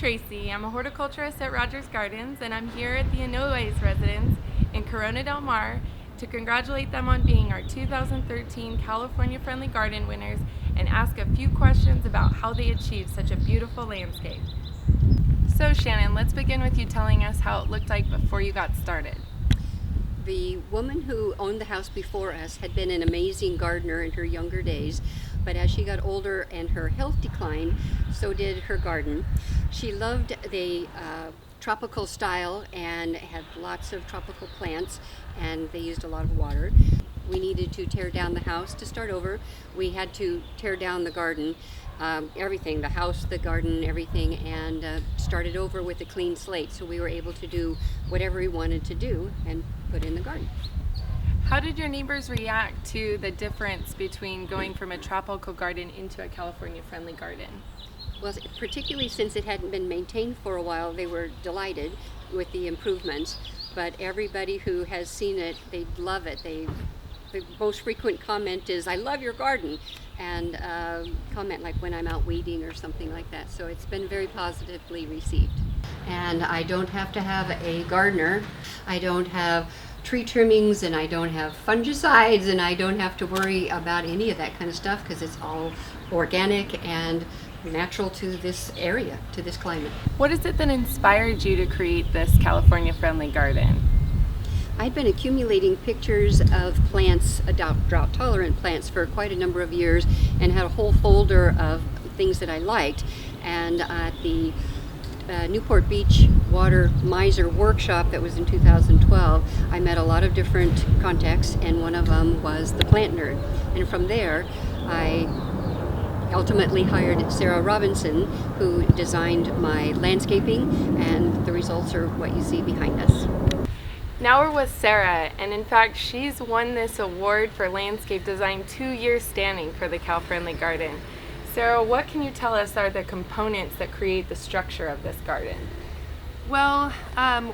Tracy. I'm a horticulturist at Rogers Gardens, and I'm here at the Inouye's residence in Corona del Mar to congratulate them on being our 2013 California Friendly Garden winners and ask a few questions about how they achieved such a beautiful landscape. So Shannon, let's begin with you telling us how it looked like before you got started. The woman who owned the house before us had been an amazing gardener in her younger days, but as she got older and her health declined, so did her garden. She loved the tropical style and had lots of tropical plants, and they used a lot of water. We needed to tear down the house to start over. We had to tear down the garden, everything, the house, the garden, everything, and started over with a clean slate, so we were able to do whatever we wanted to do and put in the garden. How did your neighbors react to the difference between going from a tropical garden into a California friendly garden? Well, particularly since it hadn't been maintained for a while, they were delighted with the improvements. But everybody who has seen it, they love it. The most frequent comment is, "I love your garden," and comment like when I'm out weeding or something like that. So it's been very positively received. And I don't have to have a gardener. I don't have tree trimmings, and I don't have fungicides, and I don't have to worry about any of that kind of stuff because it's all organic and natural to this area, to this climate. What is it that inspired you to create this California friendly garden? I'd been accumulating pictures of plants, drought tolerant plants, for quite a number of years, and had a whole folder of things that I liked. And at the Newport Beach Water Miser workshop that was in 2012, I met a lot of different contacts, and one of them was the plant nerd. And from there, I ultimately hired Sarah Robinson, who designed my landscaping, and the results are what you see behind us. Now we're with Sarah, and in fact she's won this award for landscape design 2 years standing for the Cal Friendly Garden. Sarah, what can you tell us are the components that create the structure of this garden? Well,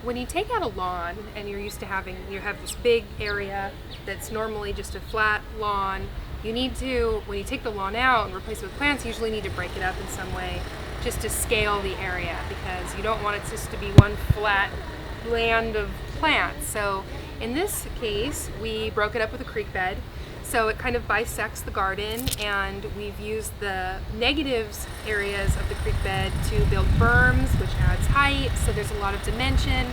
when you take out a lawn and you have this big area that's normally just a flat lawn, when you take the lawn out and replace it with plants, you usually need to break it up in some way just to scale the area, because you don't want it just to be one flat land of plants. So in this case, we broke it up with a creek bed. So it kind of bisects the garden, and we've used the negatives areas of the creek bed to build berms, which adds height, so there's a lot of dimension.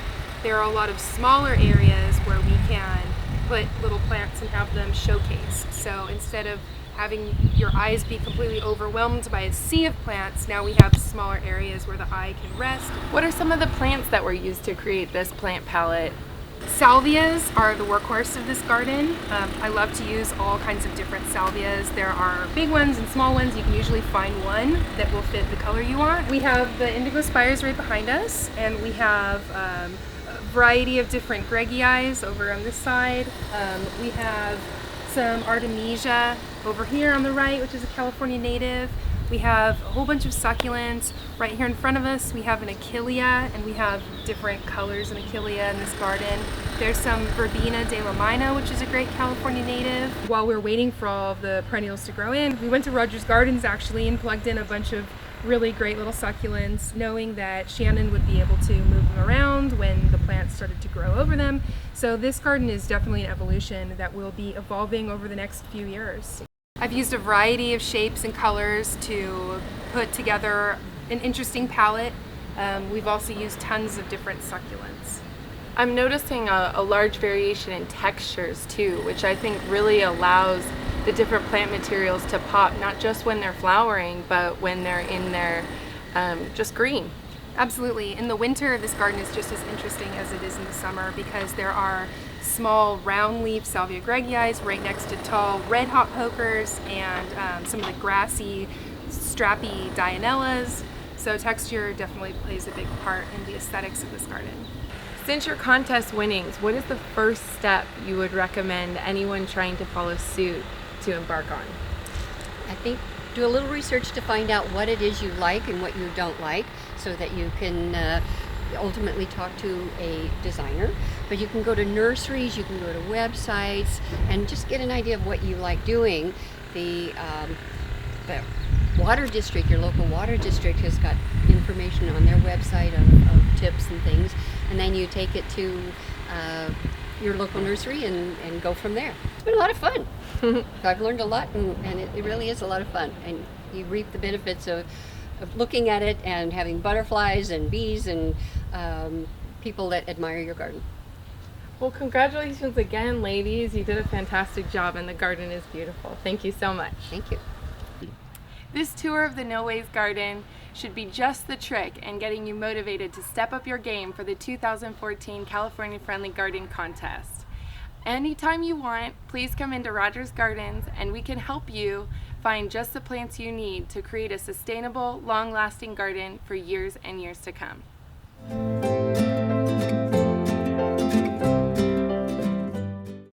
There are a lot of smaller areas where we can put little plants and have them showcase. So instead of having your eyes be completely overwhelmed by a sea of plants, now we have smaller areas where the eye can rest. What are some of the plants that were used to create this plant palette? Salvias are the workhorse of this garden. I love to use all kinds of different salvias. There are big ones and small ones. You can usually find one that will fit the color you want. We have the indigo spires right behind us, and we have a variety of different Greggii over on this side. We have some Artemisia over here on the right, which is a California native. We have a whole bunch of succulents. Right here in front of us, we have an Achillea, and we have different colors in Achillea in this garden. There's some Verbena de la Mina, which is a great California native. While we're waiting for all of the perennials to grow in, we went to Rogers Gardens actually and plugged in a bunch of really great little succulents, knowing that Shannon would be able to move them around when the plants started to grow over them. So this garden is definitely an evolution that will be evolving over the next few years. I've used a variety of shapes and colors to put together an interesting palette. We've also used tons of different succulents. I'm noticing a large variation in textures too, which I think really allows the different plant materials to pop, not just when they're flowering, but when they're in their just green. Absolutely. In the winter, this garden is just as interesting as it is in the summer, because there are small round leaf Salvia Greggii right next to tall red hot pokers and some of the grassy strappy Dianellas. So texture definitely plays a big part in the aesthetics of this garden. Since your contest winnings, what is the first step you would recommend anyone trying to follow suit to embark on? I think do a little research to find out what it is you like and what you don't like, so that you can ultimately talk to a designer. But you can go to nurseries, you can go to websites, and just get an idea of what you like doing. The water district, your local water district has got information on their website of tips and things, and then you take it to your local nursery and go from there. It's been a lot of fun. I've learned a lot, and it really is a lot of fun, and you reap the benefits of looking at it and having butterflies and bees and people that admire your garden. Well, congratulations again, ladies. You did a fantastic job, and the garden is beautiful. Thank you so much. Thank you. This tour of the No Ways Garden should be just the trick in getting you motivated to step up your game for the 2014 California Friendly Garden Contest. Anytime you want, please come into Rogers Gardens and we can help you find just the plants you need to create a sustainable, long-lasting garden for years and years to come.